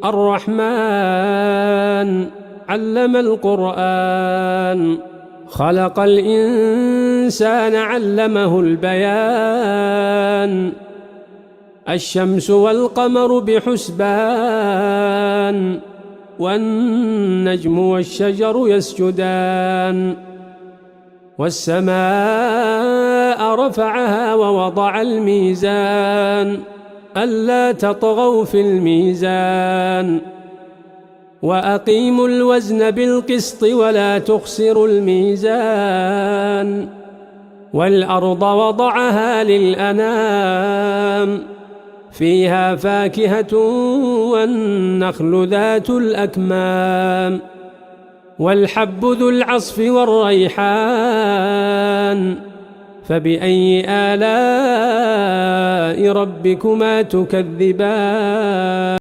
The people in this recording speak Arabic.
الرحمن علم القرآن خلق الإنسان علمه البيان الشمس والقمر بحسبان والنجم والشجر يسجدان والسماء رفعها ووضع الميزان ألا تطغوا في الميزان وأقيموا الوزن بالقسط ولا تخسروا الميزان والأرض وضعها للأنام فيها فاكهة والنخل ذات الأكمام والحب ذو العصف والريحان فبأي آلاء ربكما تكذبان